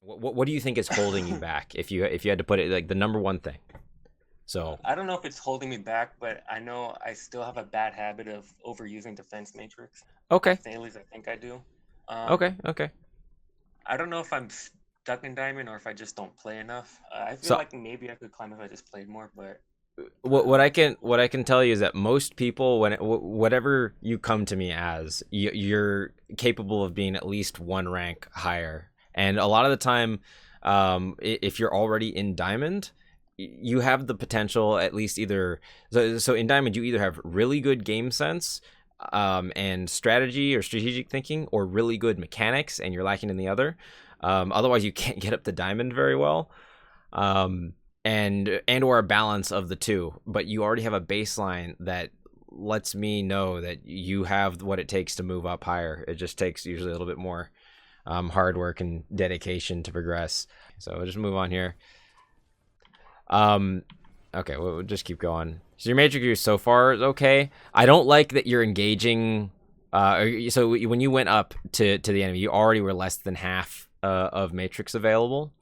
What do you think is holding you back if you had to put it like the number one thing? So I don't know if it's holding me back, but I know I still have a bad habit of overusing defense matrix. okay, At least I think I do. Um, okay. I don't know if I'm stuck in diamond or if I just don't play enough. I feel So like maybe I could climb if I just played more, but what I I don't think can what I can tell you is that most people, whatever you come to me as, you're capable of being at least one rank higher. And a lot of the time, if you're already in diamond, you have the potential at least either. So in diamond, you either have really good game sense, and strategy or strategic thinking, or really good mechanics, and you're lacking in the other. Otherwise, you can't get up to diamond very well. Um, and or a balance of the two, but you already have a baseline that lets me know that you have what it takes to move up higher. It just takes usually a little bit more hard work and dedication to progress. So we'll just move on here. Okay, we'll just keep going. So your matrix use so far is okay. I don't like that you're engaging. So when you went up to the enemy, you already were less than half of matrix available.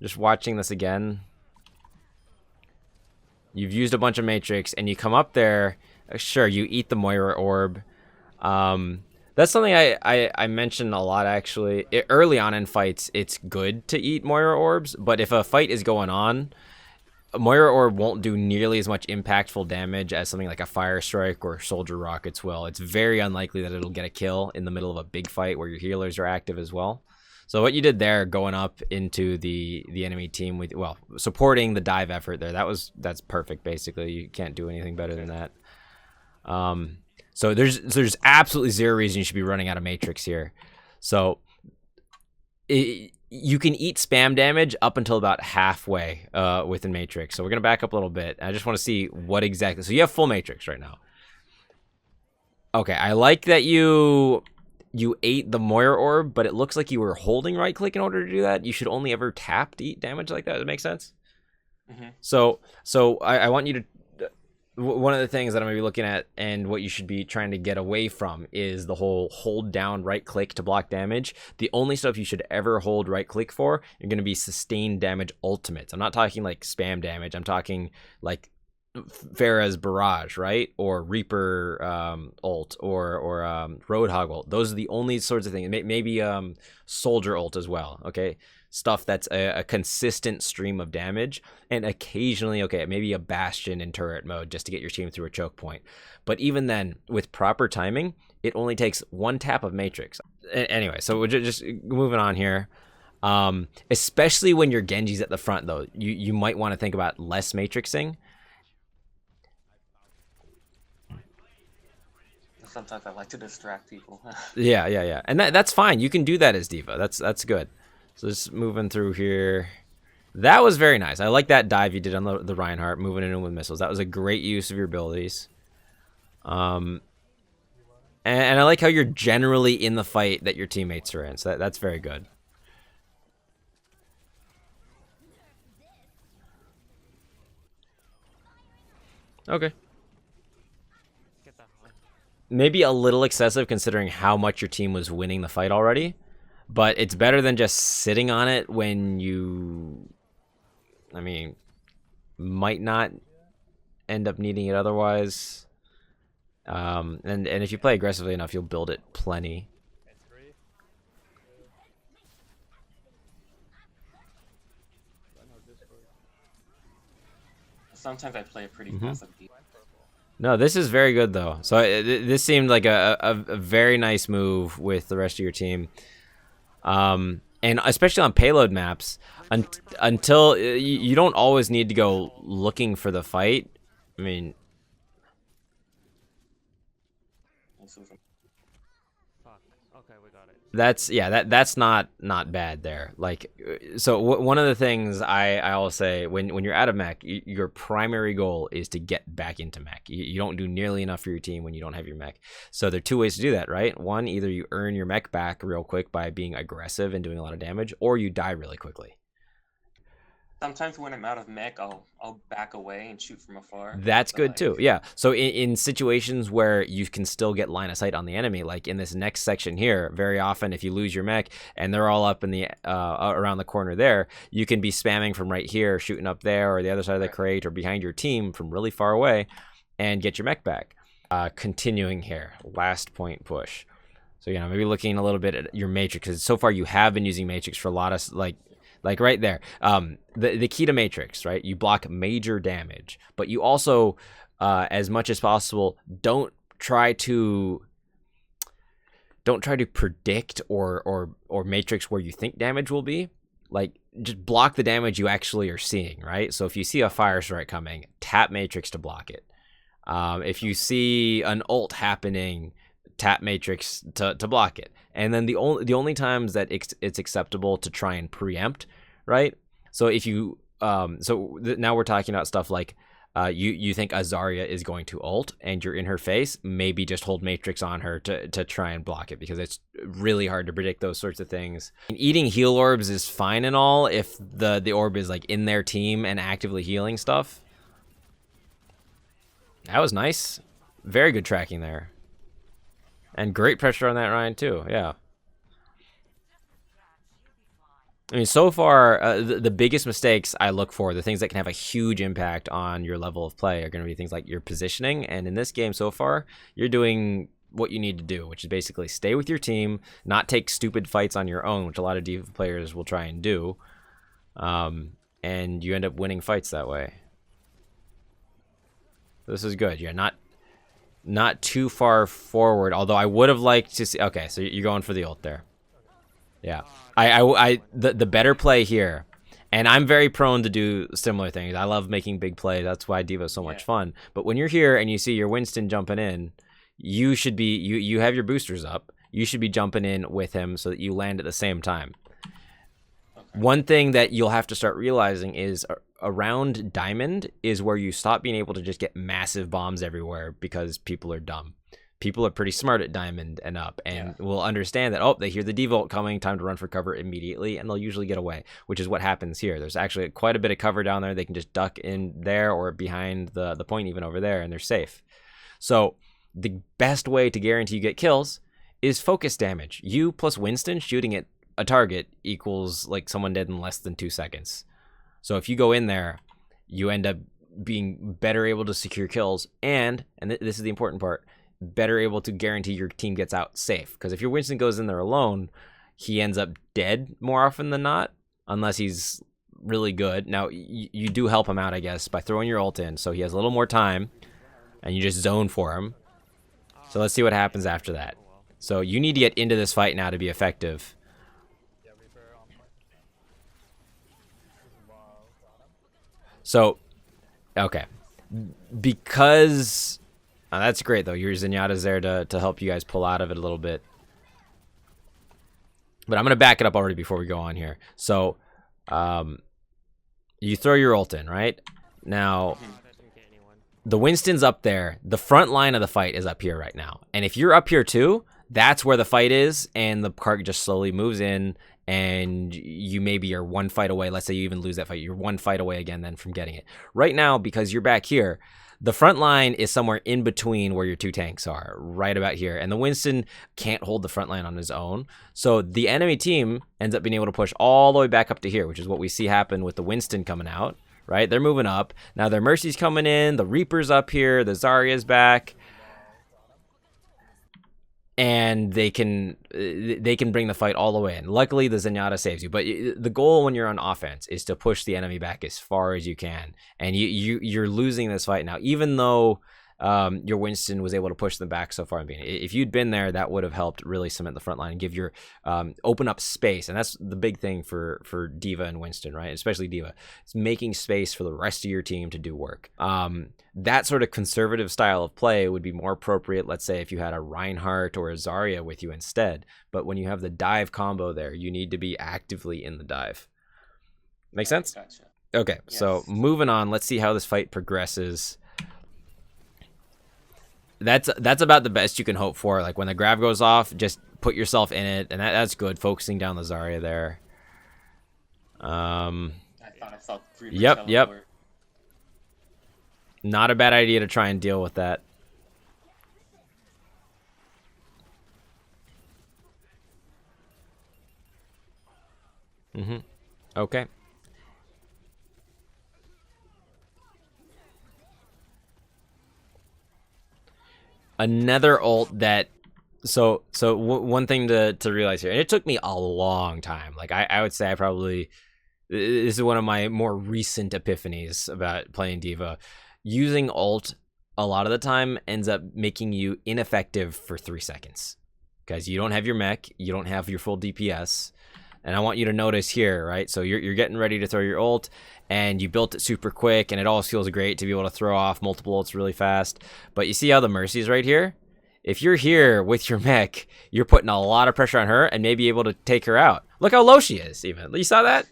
Just watching this again. You've used a bunch of matrix, and you come up there. Sure, you eat the Moira orb. That's something I mention a lot, actually. Early on in fights, it's good to eat Moira orbs, but if a fight is going on, a Moira orb won't do nearly as much impactful damage as something like a Fire Strike or Soldier Rockets will. It's very unlikely that it'll get a kill in the middle of a big fight where your healers are active as well. So what you did there, going up into the enemy team with, well, supporting the dive effort there, that's perfect. Basically, you can't do anything better than that. So there's absolutely zero reason you should be running out of matrix here. So you can eat spam damage up until about halfway within matrix. So we're gonna back up a little bit. I just want to see what exactly. So you have full matrix right now. Okay, I like that you ate the Moira orb, but it looks like you were holding right click in order to do that. You should only ever tap to eat damage like that. Does that make sense? Mm-hmm. So I want you to. One of the things that I'm going to be looking at and what you should be trying to get away from is the whole hold down right click to block damage. The only stuff you should ever hold right click for, you're going to be sustained damage ultimates. I'm not talking like spam damage. I'm talking like Pharah's barrage, right? Or Reaper ult or Roadhog ult. Those are the only sorts of things. Maybe Soldier ult as well. Okay, stuff that's a consistent stream of damage, and occasionally, okay, maybe a Bastion in turret mode just to get your team through a choke point. But even then, with proper timing, it only takes one tap of Matrix. Anyway, so we're just moving on here. Especially when your Genji's at the front, though, you might want to think about less matrixing. Sometimes I like to distract people. Yeah, and that's fine. You can do that as D.Va. That's good. So just moving through here. That was very nice. I like that dive you did on the Reinhardt, moving in with missiles. That was a great use of your abilities. And I like how you're generally in the fight that your teammates are in. So that's very good. Okay. Maybe a little excessive considering how much your team was winning the fight already. But it's better than just sitting on it when you, I mean, might not end up needing it otherwise. And if you play aggressively enough, you'll build it plenty. Sometimes I play a pretty passive game. No, this is very good though. So this seemed like a very nice move with the rest of your team. And especially on payload maps, until you don't always need to go looking for the fight. I mean, Okay, we got it. that's not bad there. Like, so one of the things I'll say when you're out of mech, your primary goal is to get back into mech. You don't do nearly enough for your team when you don't have your mech. So there are two ways to do that, right? One, either you earn your mech back real quick by being aggressive and doing a lot of damage, or you die really quickly. Sometimes when I'm out of mech, I'll back away and shoot from afar. That's So good too. Yeah. So in situations where you can still get line of sight on the enemy, like in this next section here, very often if you lose your mech and they're all up in the around the corner there, you can be spamming from right here, shooting up there or the other side of the crate or behind your team from really far away, and get your mech back. Continuing here, last point push. So maybe looking a little bit at your matrix, because so far you have been using matrix for a lot of like right there. The key to matrix, right? You block major damage, but you also, as much as possible, don't try to predict or matrix where you think damage will be. Like, just block the damage you actually are seeing, right? So if you see a fire strike coming, tap matrix to block it. If you see an ult happening, tap matrix to block it. And then the only times that it's acceptable to try and preempt, right? So if you now we're talking about stuff like you think Azaria is going to ult and you're in her face, maybe just hold matrix on her to try and block it, because it's really hard to predict those sorts of things. And eating heal orbs is fine and all if the orb is like in their team and actively healing stuff. That was nice. Very good tracking there. And great pressure on that Ryan too, yeah. I mean, so far, the biggest mistakes I look for, the things that can have a huge impact on your level of play, are going to be things like your positioning. And in this game so far, you're doing what you need to do, which is basically stay with your team, not take stupid fights on your own, which a lot of D.Va players will try and do. And you end up winning fights that way. This is good. Yeah, not too far forward, although I would have liked to see. Okay, so you're going for the ult there. Yeah, the better play here, and I'm very prone to do similar things. I love making big plays. That's why D.Va is so much fun. But when you're here and you see your Winston jumping in, you should be you have your boosters up. You should be jumping in with him so that you land at the same time. One thing that you'll have to start realizing is around Diamond is where you stop being able to just get massive bombs everywhere because people are dumb. People are pretty smart at Diamond and up, and will understand that, oh, they hear the D-Volt coming, time to run for cover immediately, and they'll usually get away, which is what happens here. There's actually quite a bit of cover down there. They can just duck in there or behind the point even over there, and they're safe. So the best way to guarantee you get kills is focus damage. You plus Winston shooting at a target equals like someone dead in less than 2 seconds. So if you go in there, you end up being better able to secure kills, and this is the important part, better able to guarantee your team gets out safe. Because if your Winston goes in there alone, he ends up dead more often than not, unless he's really good. Now, you do help him out, I guess, by throwing your ult in, so he has a little more time, and you just zone for him. So let's see what happens after that. So you need to get into this fight now to be effective. So, okay. Because... that's great, though. Your Zenyatta's there to help you guys pull out of it a little bit. But I'm going to back it up already before we go on here. So, you throw your ult in, right? Now, the Winston's up there. The front line of the fight is up here right now. And if you're up here too, that's where the fight is, and the cart just slowly moves in, and you maybe are one fight away. Let's say you even lose that fight. You're one fight away again then from getting it. Right now, because you're back here, the front line is somewhere in between where your two tanks are, right about here. And the Winston can't hold the front line on his own. So the enemy team ends up being able to push all the way back up to here, which is what we see happen with the Winston coming out, right? They're moving up. Now their Mercy's coming in, the Reaper's up here, the Zarya's back. And they can bring the fight all the way in. Luckily, the Zenyatta saves you. But the goal when you're on offense is to push the enemy back as far as you can. And you're losing this fight now, even though your Winston was able to push them back so far in the beginning. If you'd been there, that would have helped really cement the front line and give your open up space. And that's the big thing for D.Va and Winston, right? Especially D.Va. It's making space for the rest of your team to do work. That sort of conservative style of play would be more appropriate, let's say, if you had a Reinhardt or a Zarya with you instead. But when you have the dive combo there, you need to be actively in the dive. Make sense? Gotcha. Okay, yes. So moving on, let's see how this fight progresses. That's about the best you can hope for. Like when the grab goes off, just put yourself in it, and that's good. Focusing down the Zarya there. I thought I saw Reaper Yep, yep. teleport. Not a bad idea to try and deal with that. Okay. Another ult that one thing to realize here, and it took me a long time. Like I would say I probably, this is one of my more recent epiphanies about playing D.Va. Using ult a lot of the time ends up making you ineffective for 3 seconds because you don't have your mech, you don't have your full DPS. And I want you to notice here, right? So you're getting ready to throw your ult, and you built it super quick, and it always feels great to be able to throw off multiple ults really fast. But you see how the Mercy's right here? If you're here with your mech, you're putting a lot of pressure on her and maybe able to take her out. Look how low she is, even. You saw that?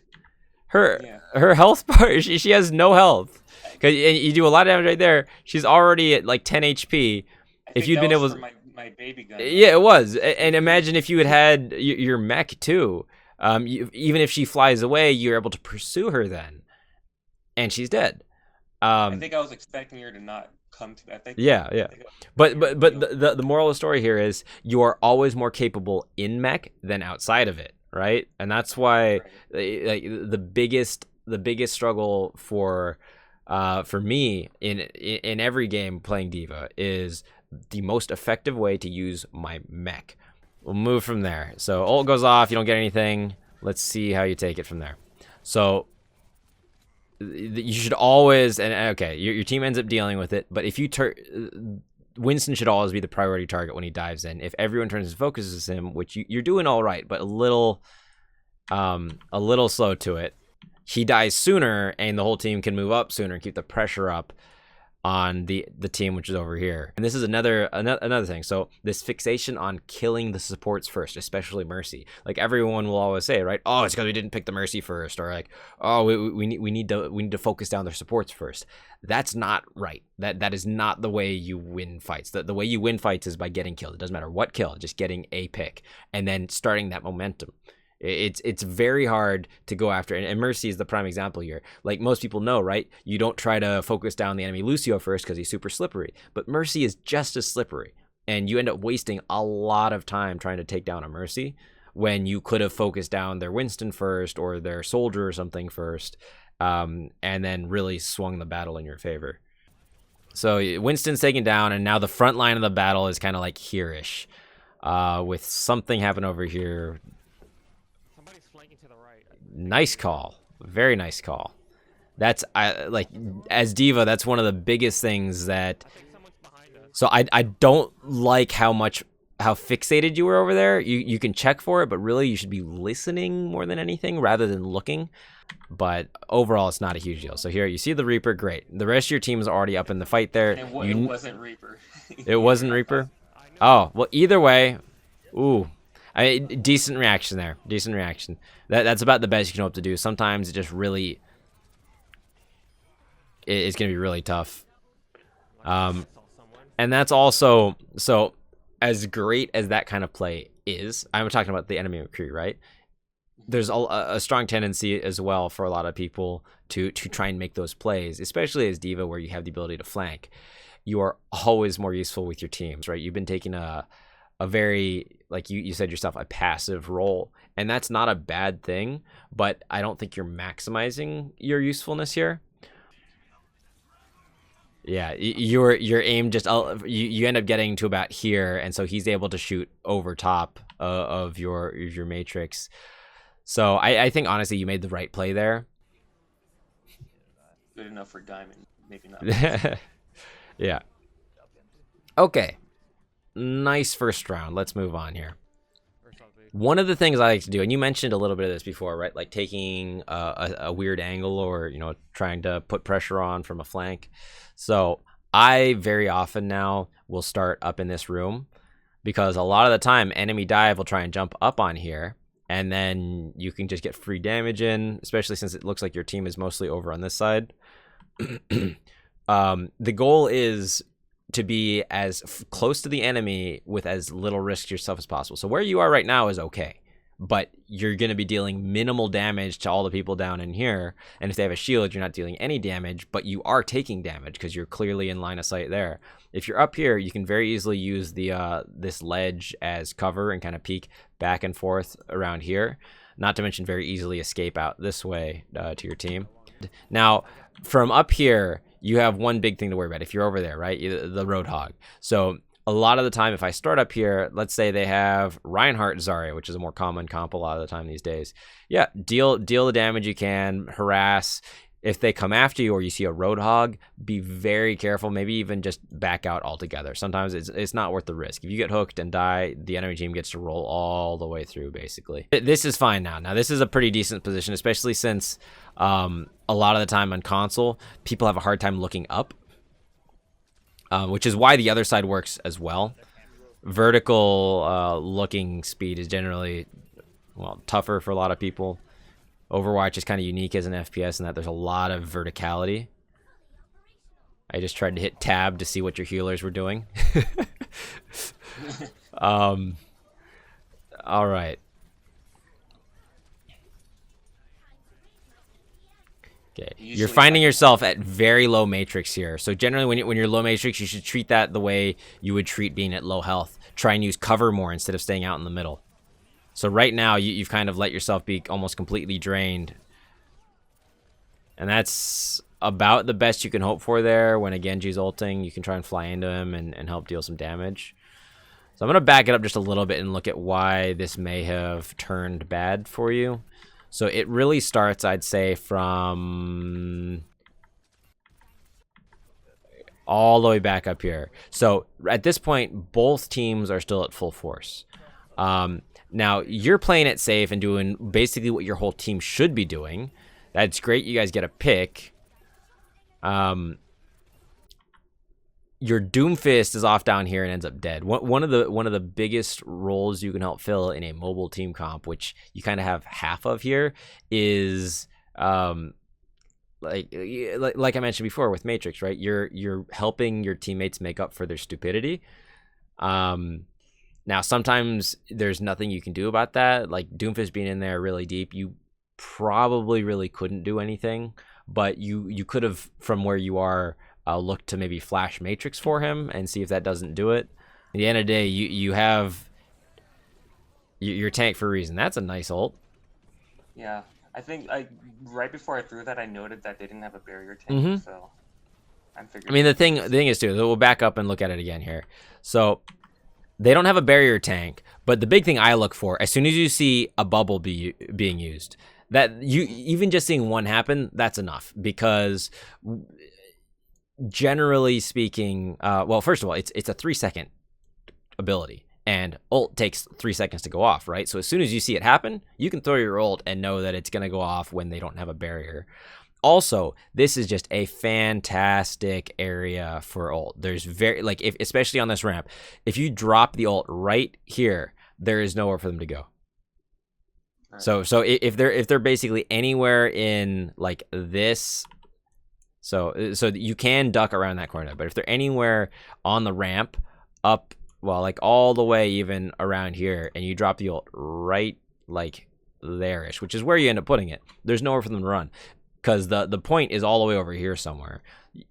Her health bar, she has no health. And you do a lot of damage right there. She's already at like 10 HP. If you'd been able to... my baby gun. Yeah, it was. And imagine if you had your mech too. Even if she flies away, you're able to pursue her then, and she's dead. I think I was expecting her to not come to. I think. Yeah. But the moral of the story here is you are always more capable in mech than outside of it, right? And that's why like the biggest struggle for me in every game playing D.Va is the most effective way to use my mech. We'll move from there. So ult goes off, you don't get anything. Let's see how you take it from there. So you should always, and okay, your team ends up dealing with it, but if you Winston should always be the priority target when he dives in. If everyone turns and focuses him, which you're doing all right, but a little slow to it, he dies sooner, and the whole team can move up sooner and keep the pressure up on the team, which is over here. And this is another thing. So this fixation on killing the supports first, especially Mercy. Like everyone will always say, right? Oh, it's because we didn't pick the Mercy first, or like, oh, we need to focus down their supports first. That's not right. That is not the way you win fights. The way you win fights is by getting killed. It doesn't matter what kill, just getting a pick and then starting that momentum. It's very hard to go after, and Mercy is the prime example here. Like most people know, right? You don't try to focus down the enemy Lucio first because he's super slippery, but Mercy is just as slippery, and you end up wasting a lot of time trying to take down a Mercy when you could have focused down their Winston first or their soldier or something first, and then really swung the battle in your favor. So Winston's taken down, and now the front line of the battle is kind of like here-ish, with something happen over here. Nice call. Very nice call. That's like as D.Va, that's one of the biggest things that. So I don't like how fixated you were over there. You can check for it, but really you should be listening more than anything rather than looking. But overall, it's not a huge deal. So here you see the Reaper, great. The rest of your team is already up in the fight there. And it wasn't Reaper. It wasn't Reaper. Oh well, either way, ooh. Decent reaction there. Decent reaction. That's about the best you can hope to do. Sometimes it just really... It's going to be really tough. And that's also... So, as great as that kind of play is, I'm talking about the enemy McCree, right? There's a strong tendency as well for a lot of people to try and make those plays, especially as D.Va where you have the ability to flank. You are always more useful with your teams, right? You've been taking a very, like you said yourself, a passive role, and that's not a bad thing, but I don't think you're maximizing your usefulness here. Yeah, your aim just you end up getting to about here, and so he's able to shoot over top of your matrix. So I think honestly you made the right play there. Good enough for Diamond, maybe not. Yeah. Okay. Nice first round. Let's move on here. One of the things I like to do, and you mentioned a little bit of this before, right? Like taking a weird angle, or trying to put pressure on from a flank. So I very often now will start up in this room, because a lot of the time enemy dive will try and jump up on here, and then you can just get free damage in, especially since it looks like your team is mostly over on this side. The goal is to be as close to the enemy with as little risk yourself as possible. So where you are right now is okay, but you're going to be dealing minimal damage to all the people down in here. And if they have a shield, you're not dealing any damage, but you are taking damage because you're clearly in line of sight there. If you're up here, you can very easily use the this ledge as cover and kind of peek back and forth around here. Not to mention very easily escape out this way to your team. Now, from up here, you have one big thing to worry about if you're over there, right? The Roadhog. So a lot of the time, if I start up here, let's say they have Reinhardt Zarya, which is a more common comp a lot of the time these days. Yeah, deal the damage you can, harass. If they come after you or you see a Roadhog, be very careful. Maybe even just back out altogether. Sometimes it's not worth the risk. If you get hooked and die, the enemy team gets to roll all the way through, basically. This is fine now. Now, this is a pretty decent position, especially since a lot of the time on console, people have a hard time looking up, which is why the other side works as well. Vertical looking speed is generally, well, tougher for a lot of people. Overwatch is kind of unique as an FPS in that there's a lot of verticality. I just tried to hit tab to see what your healers were doing. All right. Okay, you're finding yourself at very low matrix here. So generally when you're low matrix, you should treat that the way you would treat being at low health. Try and use cover more instead of staying out in the middle. So right now, you've kind of let yourself be almost completely drained. And that's about the best you can hope for there. When a Genji's ulting, you can try and fly into him and help deal some damage. So I'm going to back it up just a little bit and look at why this may have turned bad for you. So it really starts, I'd say, from all the way back up here. So at this point, both teams are still at full force. Now, you're playing it safe and doing basically what your whole team should be doing. That's great. You guys get a pick. Your Doomfist is off down here and ends up dead. One of the biggest roles you can help fill in a mobile team comp, which you kind of have half of here, is like I mentioned before with Matrix, right? You're helping your teammates make up for their stupidity. Now, sometimes there's nothing you can do about that. Like Doomfist being in there really deep, you probably really couldn't do anything. But you could have, from where you are, looked to maybe flash Matrix for him and see if that doesn't do it. At the end of the day, you have your tank for a reason. That's a nice ult. Yeah, I think right before I threw that, I noted that they didn't have a barrier tank, so I'm figuring. I mean, the thing is too. We'll back up and look at it again here. So they don't have a barrier tank, but the big thing I look for, as soon as you see a bubble being used, that you even just seeing one happen, that's enough. Because generally speaking, well, first of all, it's a 3-second ability, and ult takes 3 seconds to go off, right? So as soon as you see it happen, you can throw your ult and know that it's gonna go off when they don't have a barrier. Also, this is just a fantastic area for ult. There's especially on this ramp, if you drop the ult right here, there is nowhere for them to go. Right. So if they're basically anywhere in like this, so you can duck around that corner, but if they're anywhere on the ramp up, well, like all the way even around here, and you drop the ult right like there-ish, which is where you end up putting it, there's nowhere for them to run. Because the point is all the way over here somewhere.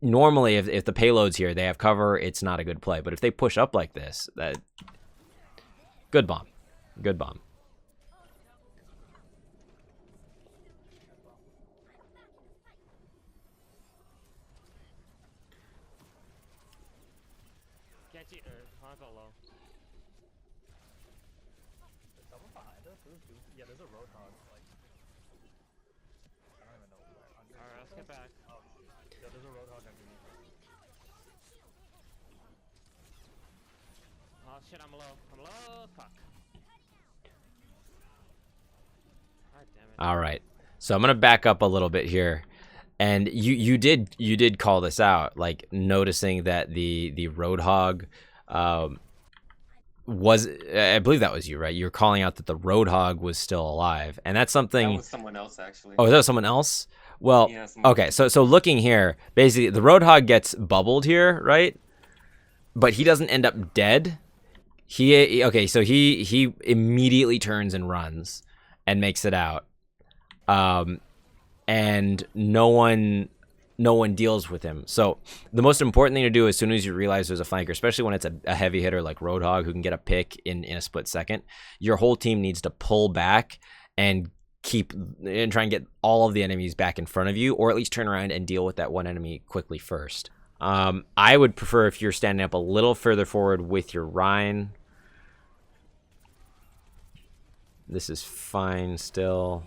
Normally, if the payload's here, they have cover, it's not a good play. But if they push up like this, good bomb. Good bomb. Genji, Hanzo low. There's someone behind us? Yeah, there's a Roadhog. Like, I don't even know where. Alright, let's get back. Oh, yeah, there's a Roadhog underneath us. Oh shit, I'm low. I'm low. Fuck. God damn it. All right. So I'm gonna back up a little bit here, and you did call this out, like noticing that the Roadhog was, I believe that was you, right? You were calling out that the Roadhog was still alive, and that's something. That was someone else, actually. Oh, that was someone else? Well, Yeah, okay. So looking here, basically the Roadhog gets bubbled here, right? But he doesn't end up dead. He immediately turns and runs. and makes it out. And no one deals with him. So the most important thing to do as soon as you realize there's a flanker, especially when it's a heavy hitter like Roadhog who can get a pick in a split second, your whole team needs to pull back and try and get all of the enemies back in front of you, or at least turn around and deal with that one enemy quickly first. I would prefer if you're standing up a little further forward with your Rhine. This is fine still.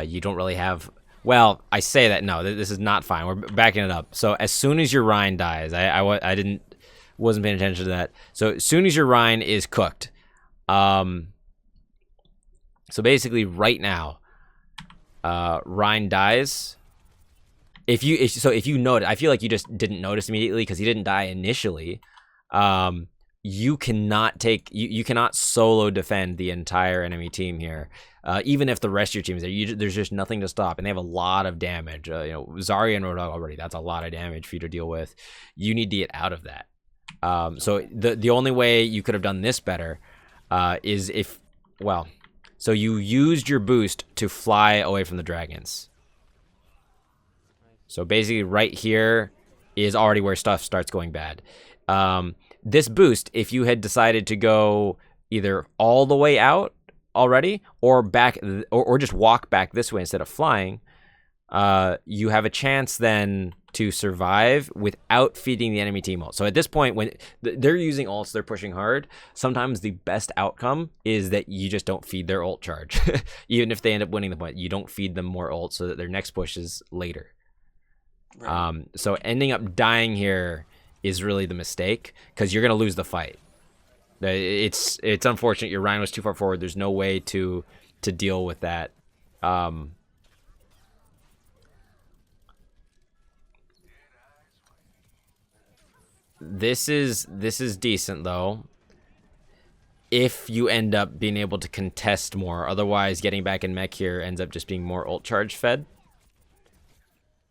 You don't really have... Well, I say that, no, this is not fine. We're backing it up. So as soon as your Rhine dies, I wasn't paying attention to that. So as soon as your Rhine is cooked, so basically right now, Rhine dies. If you notice, I feel like you just didn't notice immediately because he didn't die initially. You cannot solo defend the entire enemy team here. Even if the rest of your team is there, there's just nothing to stop, and they have a lot of damage. Zarya and Roadhog already, that's a lot of damage for you to deal with. You need to get out of that. So the only way you could have done this better is so you used your boost to fly away from the dragons. So basically right here is already where stuff starts going bad. This boost, if you had decided to go either all the way out already or back or just walk back this way instead of flying, you have a chance then to survive without feeding the enemy team ult. So at this point, when they're using ults, they're pushing hard, sometimes the best outcome is that you just don't feed their ult charge. Even if they end up winning the point, you don't feed them more ult so that their next push is later. Right. So ending up dying here is really the mistake, because you're going to lose the fight. It's unfortunate. Your Rhine was too far forward. There's no way to deal with that. This is decent though, if you end up being able to contest more. Otherwise, getting back in mech here ends up just being more ult charge fed.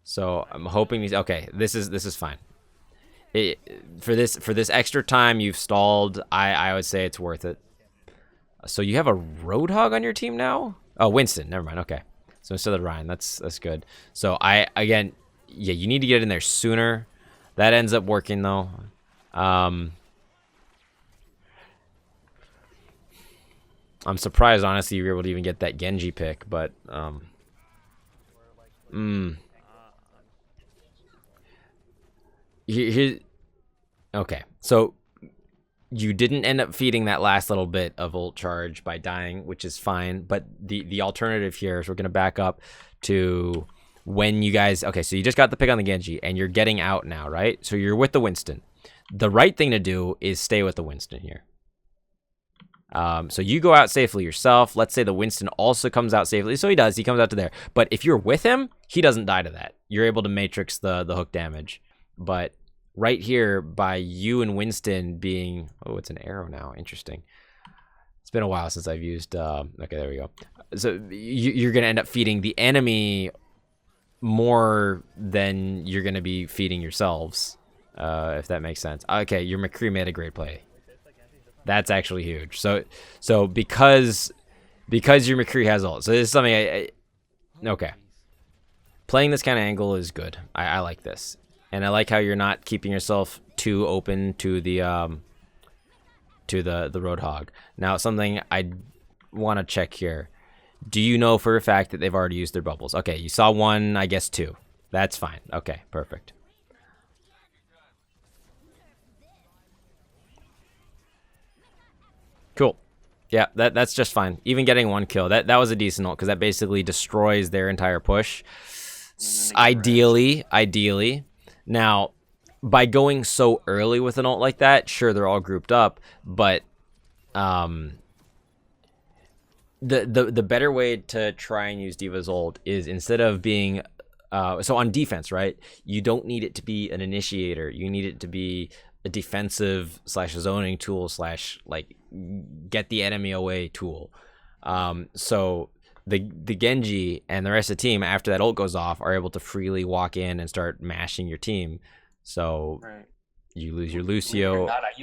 So I'm hoping these. Okay, this is fine. For this extra time you've stalled, I would say it's worth it. So you have a Roadhog on your team now? Oh, Winston. Never mind. Okay. So instead of Ryan, that's good. So you need to get in there sooner. That ends up working though. I'm surprised, honestly, you were able to even get that Genji pick, but okay, so you didn't end up feeding that last little bit of ult charge by dying, which is fine. But the alternative here is we're gonna back up to when you guys. Okay, so you just got the pick on the Genji, and you're getting out now, right? So you're with the Winston. The right thing to do is stay with the Winston here. So you go out safely yourself. Let's say the Winston also comes out safely. So he does. He comes out to there. But if you're with him, he doesn't die to that. You're able to matrix the hook damage. But right here, by you and Winston being... Oh, it's an arrow now. Interesting. It's been a while since I've used... okay, there we go. So you're going to end up feeding the enemy more than you're going to be feeding yourselves, if that makes sense. Okay, your McCree made a great play. That's actually huge. So because your McCree has ult. So this is something okay. Playing this kind of angle is good. I like this. And I like how you're not keeping yourself too open to the Roadhog. Now, something I want to check here. Do you know for a fact that they've already used their bubbles? Okay, you saw one, I guess two. That's fine. Okay, perfect. Cool. Yeah, that's just fine. Even getting one kill, that was a decent ult, because that basically destroys their entire push. Ideally. Now, by going so early with an ult like that, sure, they're all grouped up, but the better way to try and use D.Va's ult is, instead of being so on defense, right, you don't need it to be an initiator. You need it to be a defensive / zoning tool / like get the enemy away tool. So the Genji and the rest of the team, after that ult goes off, are able to freely walk in and start mashing your team. So right. You lose your Lucio. Not, I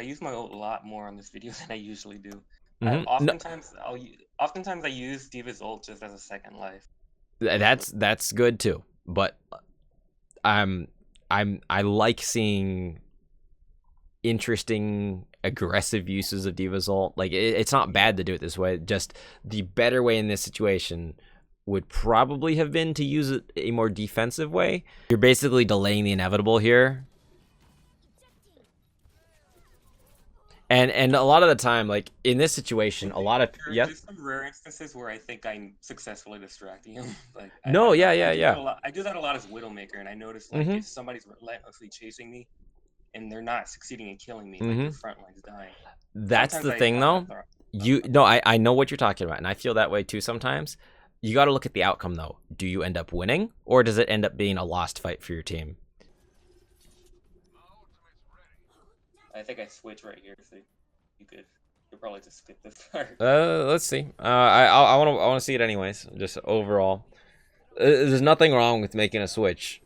use my ult a lot more on this video than I usually do. Mhm. No, Oftentimes I use D.Va's ult just as a second life. that's good too. But I like seeing interesting aggressive uses of D.Va's ult. Like it's not bad to do it this way. Just the better way in this situation would probably have been to use it a more defensive way. You're basically delaying the inevitable here. And a lot of the time, like in this situation, a lot of There's some rare instances where I think I'm successfully distracting him. Like No, yeah. I do that a lot as Widowmaker, and I notice like if somebody's relentlessly chasing me, and they're not succeeding in killing me, like their front line's dying. That's Sometimes the thing, though. I know what you're talking about, and I feel that way too sometimes. You got to look at the outcome, though. Do you end up winning, or does it end up being a lost fight for your team? I think I switch right here, so you could probably just skip this part. Let's see. I want to see it anyways. Just overall, there's nothing wrong with making a switch.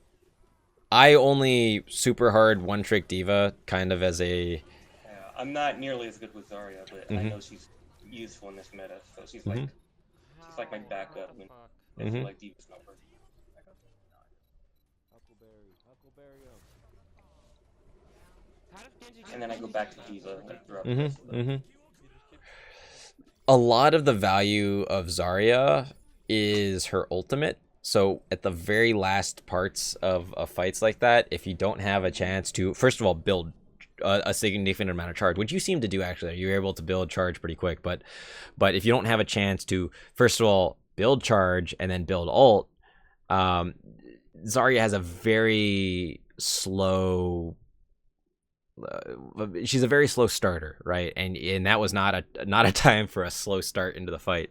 I only super hard one trick D.Va kind of as a. Yeah, I'm not nearly as good with Zarya, but I know she's useful in this meta, so she's like my backup. I mean, I feel like D.Va's number. And then I go back to D.Va like throughout the rest of the... A lot of the value of Zarya is her ultimate. So at the very last parts of fights like that, if you don't have a chance to, first of all, build a significant amount of charge, which you seem to do actually, you're able to build charge pretty quick. But if you don't have a chance to, first of all, build charge and then build ult, Zarya has a very slow. She's a very slow starter, right? And that was not a time for a slow start into the fight.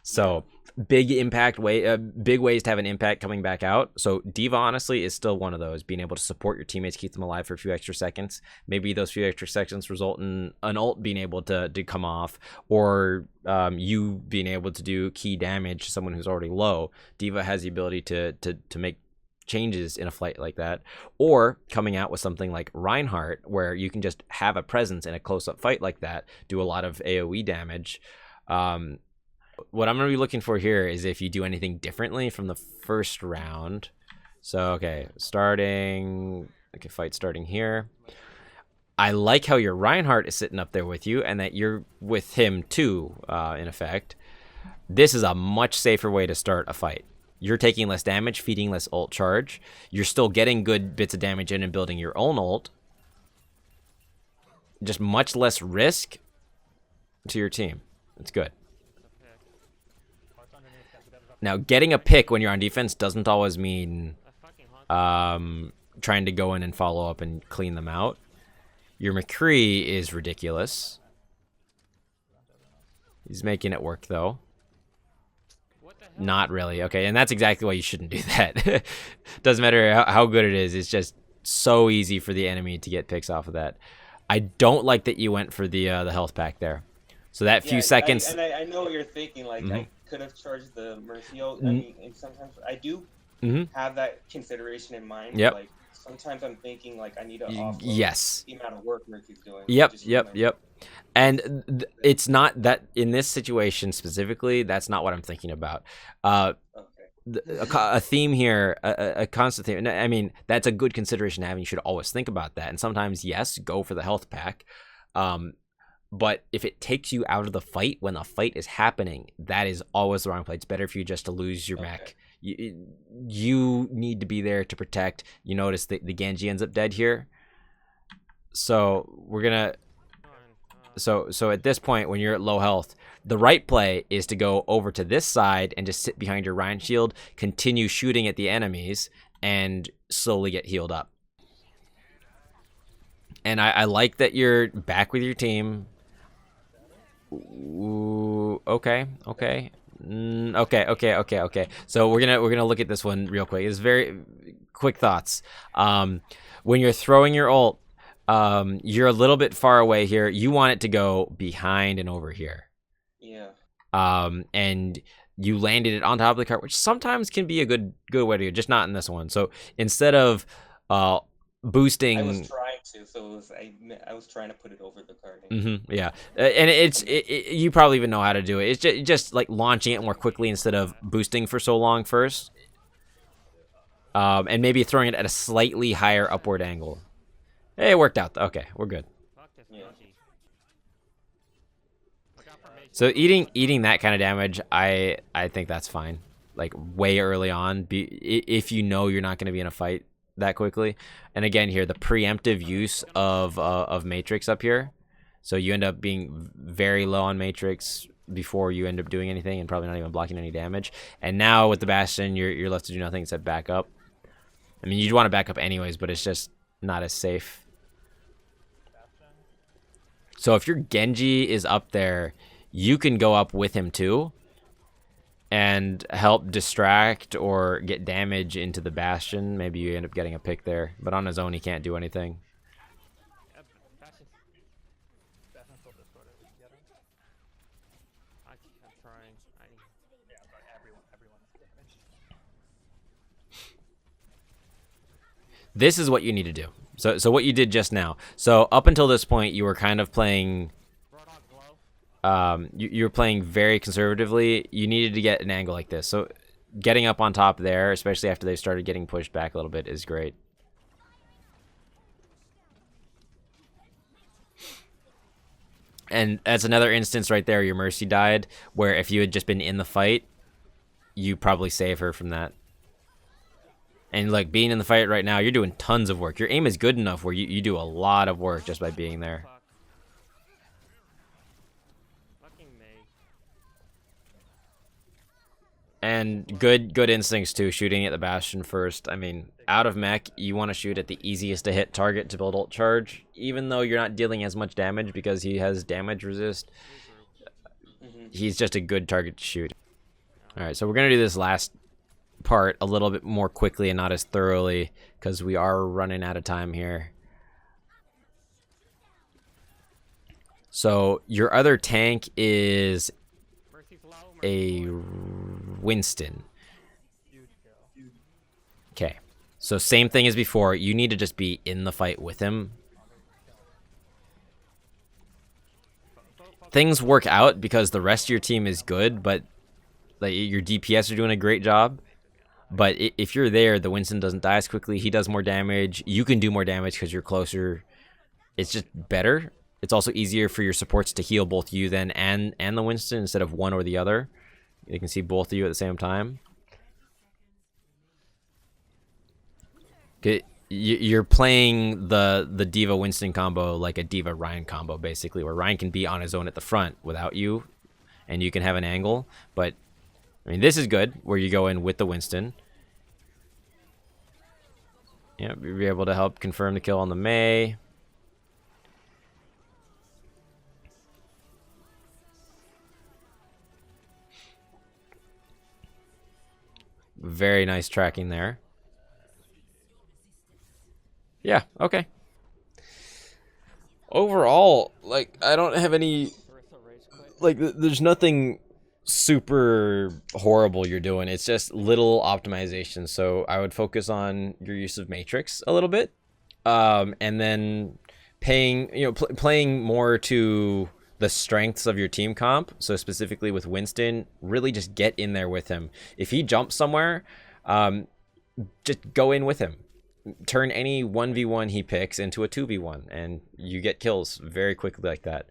So big ways to have an impact coming back out. So D.Va honestly is still one of those, being able to support your teammates, keep them alive for a few extra seconds. Maybe those few extra seconds result in an ult being able to come off, or you being able to do key damage to someone who's already low. D.Va has the ability to make changes in a fight like that, or coming out with something like Reinhardt, where you can just have a presence in a close-up fight like that, do a lot of AoE damage. What I'm going to be looking for here is if you do anything differently from the first round. So, fight starting here. I like how your Reinhardt is sitting up there with you, and that you're with him too, in effect. This is a much safer way to start a fight. You're taking less damage, feeding less ult charge. You're still getting good bits of damage in and building your own ult. Just much less risk to your team. It's good. Now, getting a pick when you're on defense doesn't always mean trying to go in and follow up and clean them out. Your McCree is ridiculous. He's making it work, though. Not really. Okay, and that's exactly why you shouldn't do that. Doesn't matter how good it is. It's just so easy for the enemy to get picks off of that. I don't like that you went for the health pack there. So that few seconds... I know what you're thinking. Like, I could have charged the Mercy ult. I mean, and sometimes I do have that consideration in mind. Yep. Like, sometimes I'm thinking, like, I need to offload the amount of work Mercy's doing. Yep. And it's not that in this situation specifically, that's not what I'm thinking about. A theme here, a constant theme. I mean, that's a good consideration to have, and you should always think about that. And sometimes, yes, go for the health pack. But if it takes you out of the fight when the fight is happening, that is always the wrong play. It's better for you just to lose your mech. You need to be there to protect. You notice that the Genji ends up dead here. So we're gonna... So at this point, when you're at low health, the right play is to go over to this side and just sit behind your Rhine shield, continue shooting at the enemies, and slowly get healed up. And I like that you're back with your team. Ooh, okay. Okay. So we're gonna look at this one real quick. It's very quick thoughts. When you're throwing your ult, you're a little bit far away here. You want it to go behind and over here. Yeah. And you landed it on top of the cart, which sometimes can be a good way to go, just not in this one. So instead of boosting... I was trying to, so it was, I was trying to put it over the Guardian. Yeah, and you probably even know how to do it. It's just like launching it more quickly instead of boosting for so long first. And maybe throwing it at a slightly higher upward angle. Hey, it worked out. Okay, we're good. Fuck this Yeah. Genji. Look out for Mage. So eating that kind of damage, I think that's fine. Like way early on, if you know you're not going to be in a fight that quickly. And again, here the preemptive use of Matrix up here, so you end up being very low on Matrix before you end up doing anything, and probably not even blocking any damage. And now with the Bastion, you're left to do nothing except back up. I mean, you'd want to back up anyways, but it's just not as safe. So if your Genji is up there, you can go up with him too and help distract or get damage into the Bastion. Maybe you end up getting a pick there, but on his own he can't do anything. Bastion. Bastion's still distorted. We can get him. I'm trying. Yeah, but everyone's damaged. This is what you need to do. So what you did just now. So up until this point, you were kind of playing. Roadhog glow. You were playing very conservatively. You needed to get an angle like this. So getting up on top there, especially after they started getting pushed back a little bit, is great. And that's another instance right there. Your Mercy died, where if you had just been in the fight, you probably save her from that. And like being in the fight right now, you're doing tons of work. Your aim is good enough where you do a lot of work just by being there. Fuck. Fucking Mage. And good instincts too, shooting at the Bastion first. I mean, out of mech, you want to shoot at the easiest to hit target to build ult charge, even though you're not dealing as much damage because he has damage resist. He's just a good target to shoot. Alright, so we're going to do this last part a little bit more quickly and not as thoroughly because we are running out of time here. So your other tank is Mercy's low. a Winston. Okay, so same thing as before. You need to just be in the fight with him. Things work out because the rest of your team is good, but like your DPS are doing a great job. But if you're there, the Winston doesn't die as quickly. He does more damage. You can do more damage because you're closer. It's just better. It's also easier for your supports to heal both you then and the Winston instead of one or the other. You can see both of you at the same time. You're playing the D.Va Winston combo like a D.Va Ryan combo, basically, where Ryan can be on his own at the front without you, and you can have an angle. But I mean, this is good, where you go in with the Winston. Yeah, you'll be able to help confirm the kill on the Mei. Very nice tracking there. Yeah, okay. Overall, like, I don't have any... Like, there's nothing super horrible you're doing. It's just little optimization. So I would focus on your use of Matrix a little bit, and then playing more to the strengths of your team comp. So specifically with Winston, really just get in there with him. If he jumps somewhere, just go in with him. Turn any 1v1 he picks into a 2v1, and you get kills very quickly like that.